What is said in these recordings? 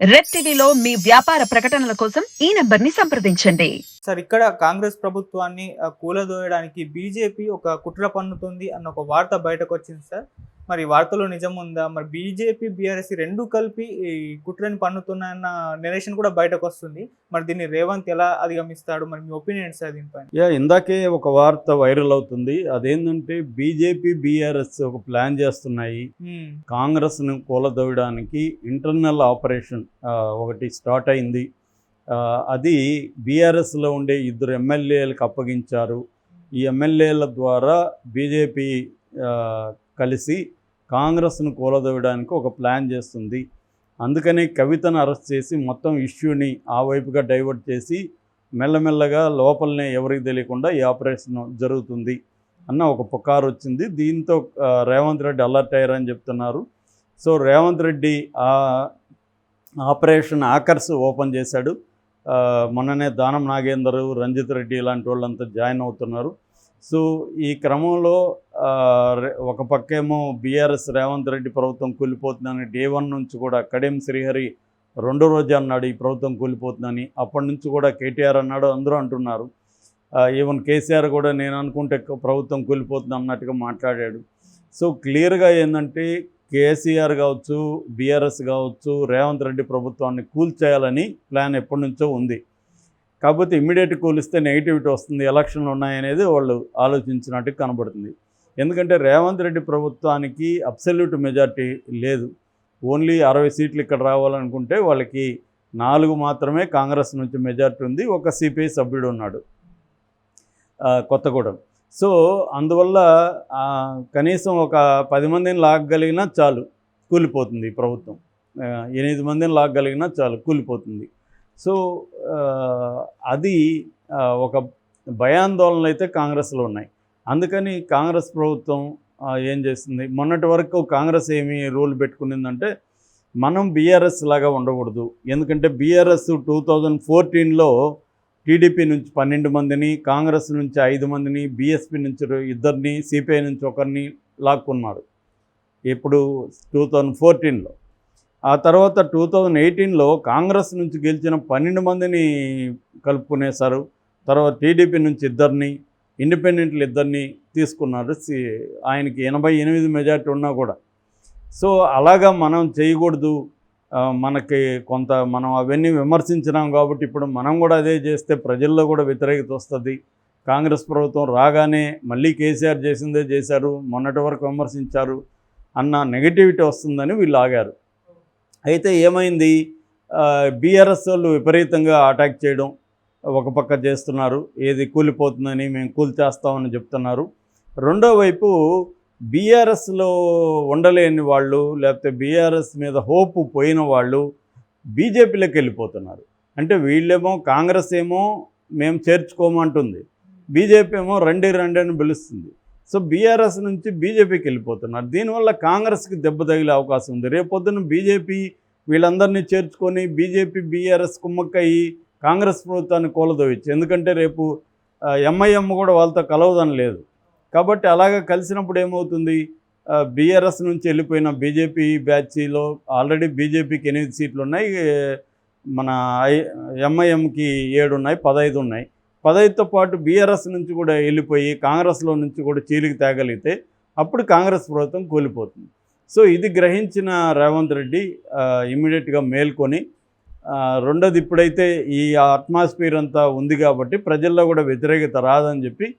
Red టీవీలో మీ వ్యాపార ప్రకటనల కోసం ఈ నంబర్ని సంప్రదించండి. సార్ ఇక్కడ కాంగ్రెస్ ప్రభుత్వాన్ని కూలదోయడానికి బీజేపీ ఒక కుట్ర పన్నుతుంది అన్న ఒక వార్త బయటకొచ్చింది సార్. మరి ఈ వార్తలో నిజం ఉందా? మరి బీజేపీ, బీఆర్ఎస్ రెండు కలిపి ఈ కుట్రని పన్నుతున్నాయన్న నెరేషన్ కూడా బయటకొస్తుంది. మరి దీన్ని రేవంత్ ఎలా అధిగమిస్తాడు? మరి మీ ఒపీనియన్ ఏంటి సార్ దీనిపైన? ఇందాకే ఒక వార్త వైరల్ అవుతుంది. అదేంటంటే బీజేపీ, బీఆర్ఎస్ ఒక ప్లాన్ చేస్తున్నాయి. కాంగ్రెస్ను కూలదోయడానికి ఇంటర్నల్ ఆపరేషన్ ఒకటి స్టార్ట్ అయింది. అది బీఆర్ఎస్లో ఉండే 2 ఎమ్మెల్యేలకు అప్పగించారు. ఈ ఎమ్మెల్యేల ద్వారా బీజేపీ కలిసి కాంగ్రెస్ను కూలదోయడానికి ఒక ప్లాన్ చేస్తుంది. అందుకని కవితను అరెస్ట్ చేసి మొత్తం ఇష్యూని ఆ వైపుగా డైవర్ట్ చేసి మెల్లమెల్లగా లోపలనే ఎవరికి తెలియకుండా ఈ ఆపరేషన్ జరుగుతుంది అన్న ఒక పుకారు వచ్చింది. దీంతో రేవంత్ రెడ్డి అలర్ట్ అయ్యారని చెప్తున్నారు. సో రేవంత్ రెడ్డి ఆ ఆపరేషన్ ఆకర్స్ ఓపెన్ చేశాడు. మొన్ననే దానం నాగేందర్, రంజిత్ రెడ్డి ఇలాంటి వాళ్ళంతా జాయిన్ అవుతున్నారు. సో ఈ క్రమంలో ఒక పక్కేమో బీఆర్ఎస్ రేవంత్ రెడ్డి ప్రభుత్వం కూలిపోతుందని డే 1 నుంచి కూడా కడియం శ్రీహరి 2వ రోజు అన్నాడు ఈ ప్రభుత్వం కూలిపోతుందని. అప్పటి నుంచి కూడా కేటీఆర్ అన్నాడు, అందరూ అంటున్నారు. ఈవెన్ కేసీఆర్ కూడా నేను అనుకుంటే ప్రభుత్వం కూలిపోతుంది అన్నట్టుగా మాట్లాడాడు. సో క్లియర్గా ఏంటంటే కేసీఆర్ కావచ్చు, బీఆర్ఎస్ కావచ్చు, రేవంత్ రెడ్డి ప్రభుత్వాన్ని కూల్చేయాలని ప్లాన్ ఎప్పటి నుంచో ఉంది. కాకపోతే ఇమ్మీడియట్ కూలిస్తే నెగిటివిటీ వస్తుంది, ఎలక్షన్లు ఉన్నాయనేది వాళ్ళు ఆలోచించినట్టు కనబడుతుంది. ఎందుకంటే రేవంత్ రెడ్డి ప్రభుత్వానికి అబ్సల్యూట్ మెజార్టీ లేదు. ఓన్లీ 60 సీట్లు ఇక్కడ రావాలనుకుంటే వాళ్ళకి 4 మాత్రమే కాంగ్రెస్ నుంచి మెజార్టీ ఉంది. ఒక సిపిఐ సభ్యుడు ఉన్నాడు కొత్తగూడెం. సో అందువల్ల కనీసం ఒక 10 మందిని లాగగలిగినా చాలు, కూలిపోతుంది ఈ ప్రభుత్వం. 8 మందిని లాగగలిగినా చాలు, కూలిపోతుంది. సో అది ఒక భయాందోళనలు అయితే కాంగ్రెస్లో ఉన్నాయి. అందుకని కాంగ్రెస్ ప్రభుత్వం ఏం చేస్తుంది, మొన్నటి వరకు కాంగ్రెస్ ఏమి రూల్ పెట్టుకునిందంటే మనం బీఆర్ఎస్ లాగా ఉండకూడదు. ఎందుకంటే బీఆర్ఎస్ 2014లో టీడీపీ నుంచి 12 మందిని, కాంగ్రెస్ నుంచి 5 మందిని, బీఎస్పీ నుంచి 2, సిపిఐ నుంచి 1 లాక్కున్నారు ఇప్పుడు 2014లో. ఆ తర్వాత 2018లో కాంగ్రెస్ నుంచి గెలిచిన 12 మందిని కలుపుకునేశారు. తర్వాత టీడీపీ నుంచి 2, ఇండిపెండెంట్లు 2 తీసుకున్నారు. ఆయనకి 88 మెజార్టీ ఉన్నా కూడా. సో అలాగా మనం చేయకూడదు. మనకి కొంత మనం అవన్నీ విమర్శించినాం కాబట్టి ఇప్పుడు మనం కూడా అదే చేస్తే ప్రజల్లో కూడా వ్యతిరేకత వస్తుంది. కాంగ్రెస్ ప్రభుత్వం రాగానే మళ్ళీ కేసీఆర్ చేసిందే చేశారు, మొన్నటి వరకు విమర్శించారు అన్న నెగిటివిటీ వస్తుందని వీళ్ళు ఆగారు. అయితే ఏమైంది, బీఆర్ఎస్ వాళ్ళు విపరీతంగా అటాక్ చేయడం ఒక పక్క చేస్తున్నారు. ఏది కూలిపోతుందని, మేము కూల్చేస్తామని చెప్తున్నారు. రెండో వైపు బీఆర్ఎస్లో ఉండలేని వాళ్ళు, లేకపోతే బీఆర్ఎస్ మీద హోప్ పోయిన వాళ్ళు బీజేపీలోకి వెళ్ళిపోతున్నారు. అంటే వీళ్ళేమో కాంగ్రెస్ ఏమో మేము చేర్చుకోమంటుంది, బీజేపీ ఏమో రండి రండి అని పిలుస్తుంది. సో బీఆర్ఎస్ నుంచి బీజేపీకి వెళ్ళిపోతున్నారు. దీనివల్ల కాంగ్రెస్కి దెబ్బ తగిలే అవకాశం ఉంది. రేపొద్దున బీజేపీ వీళ్ళందరినీ చేర్చుకొని బీజేపీ బీఆర్ఎస్ కుమ్మక్కయ్యి కాంగ్రెస్ ప్రభుత్వాన్ని కూలదోయచ్చు. ఎందుకంటే రేపు ఎంఐఎం కూడా వాళ్ళతో కలవదని లేదు. కాబట్టి అలాగే కలిసినప్పుడు ఏమవుతుంది, బీఆర్ఎస్ నుంచి వెళ్ళిపోయిన బీజేపీ బ్యాచ్లో ఆల్రెడీ బీజేపీకి 8 సీట్లు ఉన్నాయి, మన ఎంఐఎంకి 7 ఉన్నాయి, 15 ఉన్నాయి. 15తో పాటు బీఆర్ఎస్ నుంచి కూడా వెళ్ళిపోయి కాంగ్రెస్లో నుంచి కూడా చీలికి తేగలిగితే అప్పుడు కాంగ్రెస్ ప్రభుత్వం కూలిపోతుంది. సో ఇది గ్రహించిన రేవంత్ రెడ్డి ఇమ్మీడియట్గా మేల్కొని, రెండోది ఇప్పుడైతే ఈ అట్మాస్ఫియర్ అంతా ఉంది కాబట్టి ప్రజల్లో కూడా వ్యతిరేకత రాదని చెప్పి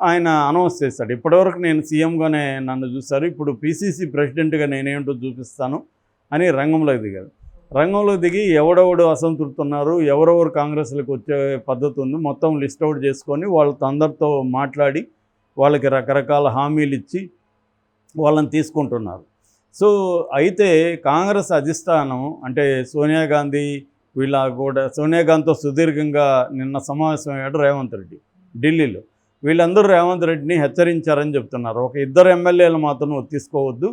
ఆయన అనౌన్స్ చేశాడు. ఇప్పటివరకు నేను సీఎంగానే నన్ను చూశారు, ఇప్పుడు పీసీసీ ప్రెసిడెంట్గా నేనేంటో చూపిస్తాను అని రంగంలోకి దిగారు. రంగంలో దిగి ఎవడెవడు అసంతృప్తి ఉన్నారు, ఎవరెవరు కాంగ్రెస్లకు వచ్చే పద్ధతి ఉంది మొత్తం లిస్ట్ అవుట్ చేసుకొని వాళ్ళతో అందరితో మాట్లాడి వాళ్ళకి రకరకాల హామీలు ఇచ్చి వాళ్ళని తీసుకుంటున్నారు. సో అయితే కాంగ్రెస్ అధిష్టానం అంటే సోనియా గాంధీ వీళ్ళ కూడా, సోనియా గాంధీతో సుదీర్ఘంగా నిన్న సమావేశమయ్యాడు రేవంత్ రెడ్డి ఢిల్లీలో. వీళ్ళందరూ రేవంత్ రెడ్డిని హెచ్చరించారని చెప్తున్నారు. ఒక 2 ఎమ్మెల్యేలు మాత్రం తీసుకోవద్దు,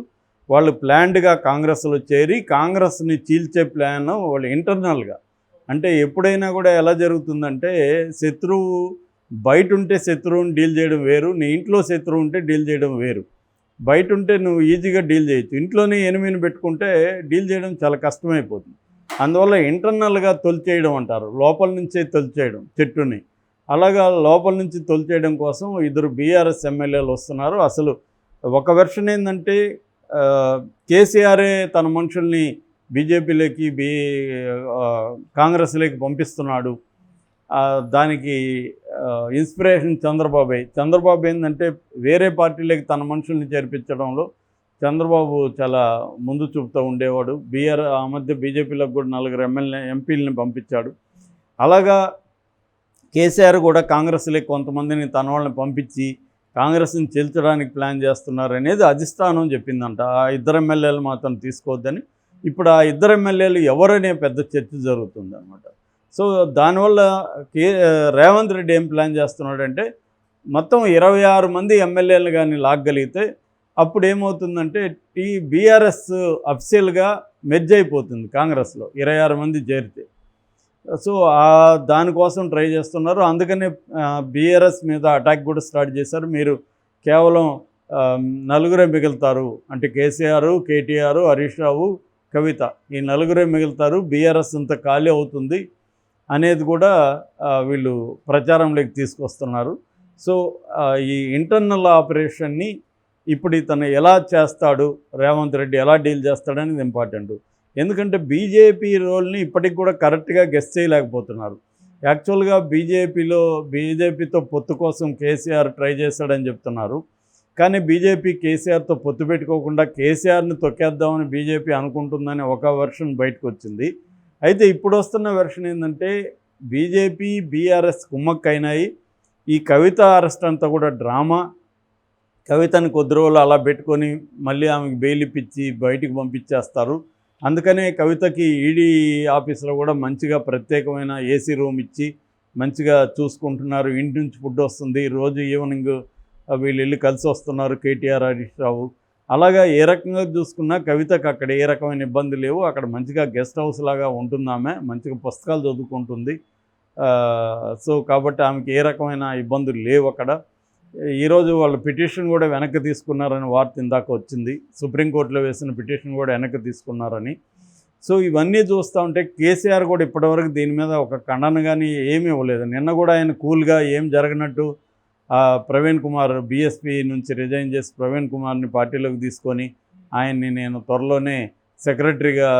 వాళ్ళు ప్లాన్డ్గా కాంగ్రెస్లో చేరి కాంగ్రెస్ని చీల్చే ప్లాన్ వాళ్ళు ఇంటర్నల్గా. అంటే ఎప్పుడైనా కూడా ఎలా జరుగుతుందంటే శత్రువు బయట ఉంటే శత్రువుని డీల్ చేయడం వేరు, నీ ఇంట్లో శత్రువు ఉంటే డీల్ చేయడం వేరు. బయట ఉంటే నువ్వు ఈజీగా డీల్ చేయొచ్చు, ఇంట్లోనే ఎనిమిని పెట్టుకుంటే డీల్ చేయడం చాలా కష్టమైపోతుంది. అందువల్ల ఇంటర్నల్గా తొలిచేయడం అంటారు, లోపల నుంచే తొలిచేయడం చెట్టుని. అలాగా లోపల నుంచి తొలిచేయడం కోసం ఇద్దరు బీఆర్ఎస్ ఎమ్మెల్యేలు వస్తున్నారు. అసలు ఒక వెర్షన్ ఏంటంటే కేసీఆరే తన మనుషుల్ని బీజేపీలోకి కాంగ్రెస్లోకి పంపిస్తున్నాడు. దానికి ఇన్స్పిరేషన్ చంద్రబాబు ఏంటంటే వేరే పార్టీలోకి తన మనుషుల్ని చేర్పించడంలో చంద్రబాబు చాలా ముందు చూపుతూ ఉండేవాడు. ఆ మధ్య బీజేపీలోకి కూడా 4 ఎంపీలని పంపించాడు. అలాగా కేసీఆర్ కూడా కాంగ్రెస్లోకి కొంతమందిని తన వాళ్ళని పంపించి కాంగ్రెస్ని చీల్చడానికి ప్లాన్ చేస్తున్నారు అనేది అధిష్టానం చెప్పిందంట. ఆ ఇద్దరు ఎమ్మెల్యేలు మాత్రం తీసుకోవద్దని. ఇప్పుడు ఆ ఇద్దరు ఎమ్మెల్యేలు ఎవరనే పెద్ద చర్చ జరుగుతుంది అనమాట. సో దానివల్ల రేవంత్ రెడ్డి ఏం ప్లాన్ చేస్తున్నాడంటే మొత్తం 26 మంది ఎమ్మెల్యేలు కానీ లాగగలిగితే అప్పుడు ఏమవుతుందంటే బీఆర్ఎస్ అఫీషియల్గా మెర్జ్ అయిపోతుంది కాంగ్రెస్లో 26 మంది చేరితే. సో దానికోసం ట్రై చేస్తున్నారు. అందుకనే బీఆర్ఎస్ మీద అటాక్ కూడా స్టార్ట్ చేశారు. మీరు కేవలం 4 మిగులుతారు అంటే కేసీఆర్, కేటీఆర్, హరీష్ రావు, కవిత, ఈ 4 మిగులుతారు, బీఆర్ఎస్ అంత ఖాళీ అవుతుంది అనేది కూడా వీళ్ళు ప్రచారంలోకి తీసుకొస్తున్నారు. సో ఈ ఇంటర్నల్ ఆపరేషన్ని ఇప్పుడు ఇతను ఎలా చేస్తాడు, రేవంత్ రెడ్డి ఎలా డీల్ చేస్తాడనేది ఇంపార్టెంట్. ఎందుకంటే బీజేపీ రోల్ని ఇప్పటికి కూడా కరెక్ట్గా గెస్ చేయలేకపోతున్నారు. యాక్చువల్గా బీజేపీతో పొత్తు కోసం కేసీఆర్ ట్రై చేశాడని చెప్తున్నారు. కానీ బీజేపీ కేసీఆర్తో పొత్తు పెట్టుకోకుండా కేసీఆర్ని తొక్కేద్దామని బీజేపీ అనుకుంటుందని ఒక వెర్షన్ బయటకు వచ్చింది. అయితే ఇప్పుడు వస్తున్న వెర్షన్ ఏంటంటే బీజేపీ బీఆర్ఎస్ కుమ్మక్కైనాయి. ఈ కవిత అరెస్ట్ అంతా కూడా డ్రామా. కవితని కొద్ది రోజులు అలా పెట్టుకొని మళ్ళీ ఆమెకు బెయిల్ ఇప్పించి బయటికి పంపించేస్తారు. అందుకనే కవితకి ఈడీ ఆఫీసులో కూడా మంచిగా ప్రత్యేకమైన ఏసీ రూమ్ ఇచ్చి మంచిగా చూసుకుంటున్నారు. ఇంటి నుంచి ఫుడ్ వస్తుంది. రోజు ఈవినింగ్ వీళ్ళు వెళ్ళి కలిసి వస్తున్నారు, కేటీఆర్, హరీష్ రావు. అలాగా ఏ రకంగా చూసుకున్నా కవితకు అక్కడ ఏ రకమైన ఇబ్బంది లేవు. అక్కడ మంచిగా గెస్ట్ హౌస్ లాగా ఉంటుంది. ఆమె మంచిగా పుస్తకాలు చదువుకుంటుంది. సో కాబట్టి ఆమెకి ఏ రకమైన ఇబ్బందులు లేవు అక్కడ. ఈరోజు వాళ్ళ పిటిషన్ కూడా వెనక్కి తీసుకున్నారని వార్త ఇందాక వచ్చింది. సుప్రీంకోర్టులో వేసిన పిటిషన్ కూడా వెనక్కి తీసుకున్నారని. సో ఇవన్నీ చూస్తూ ఉంటే కేసీఆర్ కూడా ఇప్పటివరకు దీని మీద ఒక ఖండన కానీ ఏమీ ఇవ్వలేదు. నిన్న కూడా ఆయన కూల్గా ఏం జరగనట్టు ప్రవీణ్ కుమార్ బీఎస్పీ నుంచి రిజైన్ చేసి ప్రవీణ్ కుమార్ని పార్టీలోకి తీసుకొని ఆయన్ని నేను త్వరలోనే సెక్రటరీగా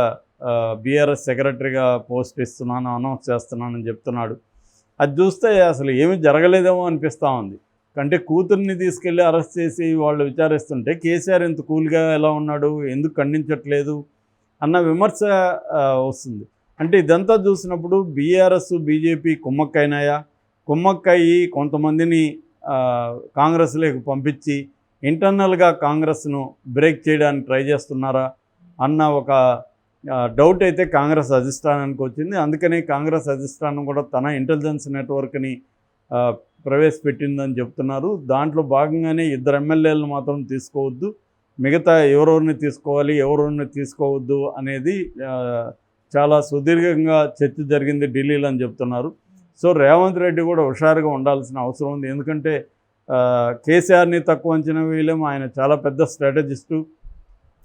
బీఆర్ఎస్ సెక్రటరీగా పోస్ట్ ఇస్తున్నాను, అనౌన్స్ చేస్తున్నానని చెప్తున్నాడు. అది చూస్తే అసలు ఏమీ జరగలేదేమో అనిపిస్తూ ఉంది. అంటే కూతుర్ని తీసుకెళ్ళి అరెస్ట్ చేసి వాళ్ళు విచారిస్తుంటే కేసీఆర్ ఎంత కూల్గా ఎలా ఉన్నాడు, ఎందుకు ఖండించట్లేదు అన్న విమర్శ వస్తుంది. అంటే ఇదంతా చూసినప్పుడు బీఆర్ఎస్ బీజేపీ కుమ్మక్కైనాయా, కుమ్మక్కయ్యి కొంతమందిని కాంగ్రెస్లోకి పంపించి ఇంటర్నల్గా కాంగ్రెస్ను బ్రేక్ చేయడానికి ట్రై చేస్తున్నారా అన్న ఒక డౌట్ అయితే కాంగ్రెస్ అధిష్టానానికి వచ్చింది. అందుకని కాంగ్రెస్ అధిష్టానం కూడా తన ఇంటెలిజెన్స్ నెట్వర్క్ని ప్రవేశపెట్టిందని చెప్తున్నారు. దాంట్లో భాగంగానే 2 ఎమ్మెల్యేలను మాత్రం తీసుకోవద్దు, మిగతా ఎవరెవరిని తీసుకోవాలి ఎవరెవరిని తీసుకోవద్దు అనేది చాలా సుదీర్ఘంగా చర్చ జరిగింది ఢిల్లీలో అని చెప్తున్నారు. సో రేవంత్ రెడ్డి కూడా హుషారుగా ఉండాల్సిన అవసరం ఉంది. ఎందుకంటే కేసీఆర్ని తక్కువ అంచనా వేయలేము, ఆయన చాలా పెద్ద స్ట్రాటజిస్టు.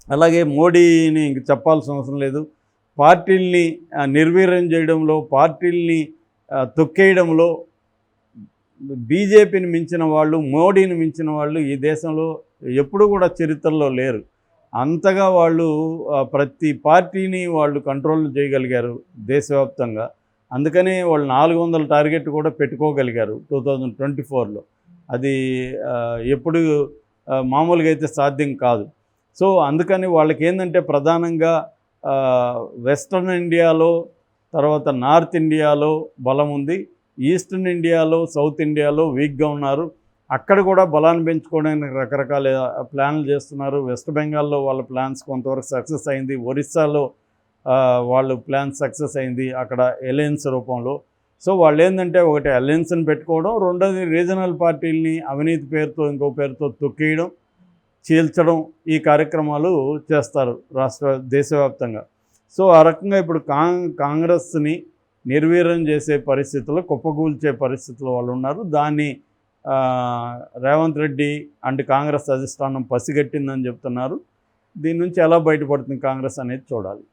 అలాగే మోడీని ఇంక చెప్పాల్సిన అవసరం లేదు. పార్టీల్ని నిర్వీర్యం చేయడంలో, పార్టీల్ని తొక్కేయడంలో బీజేపీని మించిన వాళ్ళు, మోడీని మించిన వాళ్ళు ఈ దేశంలో ఎప్పుడు కూడా చరిత్రలో లేరు. అంతగా వాళ్ళు ప్రతి పార్టీని వాళ్ళు కంట్రోల్ చేయగలిగారు దేశవ్యాప్తంగా. అందుకనే వాళ్ళు 400 టార్గెట్ కూడా పెట్టుకోగలిగారు 2024లో. అది ఎప్పుడు మామూలుగా అయితే సాధ్యం కాదు. సో అందుకని వాళ్ళకి ఏంటంటే ప్రధానంగా వెస్ట్రన్ ఇండియాలో, తర్వాత నార్త్ ఇండియాలో బలం ఉంది. ఈస్టర్న్ ఇండియాలో, సౌత్ ఇండియాలో వీక్గా ఉన్నారు. అక్కడ కూడా బలాన్ని పెంచుకోవడానికి రకరకాల ప్లాన్లు చేస్తున్నారు. వెస్ట్ బెంగాల్లో వాళ్ళ ప్లాన్స్ కొంతవరకు సక్సెస్ అయింది. ఒరిస్సాలో వాళ్ళు ప్లాన్ సక్సెస్ అయింది అక్కడ అలయన్స్ రూపంలో. సో వాళ్ళు ఏంటంటే ఒకటి అలయన్స్ని పెట్టుకోవడం, రెండోది రీజనల్ పార్టీలని అవినీతి పేరుతో ఇంకో పేరుతో తొక్కేయడం, చీల్చడం, ఈ కార్యక్రమాలు చేస్తారు దేశవ్యాప్తంగా. సో ఆ రకంగా ఇప్పుడు కాంగ్రెస్ని నిర్వీర్యం చేసే పరిస్థితుల్లో, కుప్పకూల్చే పరిస్థితుల్లో వాళ్ళు ఉన్నారు. దాన్ని రేవంత్ రెడ్డి అండ్ కాంగ్రెస్ అధిష్టానం పసిగట్టిందని చెప్తున్నారు. దీని నుంచి ఎలా బయటపడుతుంది కాంగ్రెస్ అనేది చూడాలి.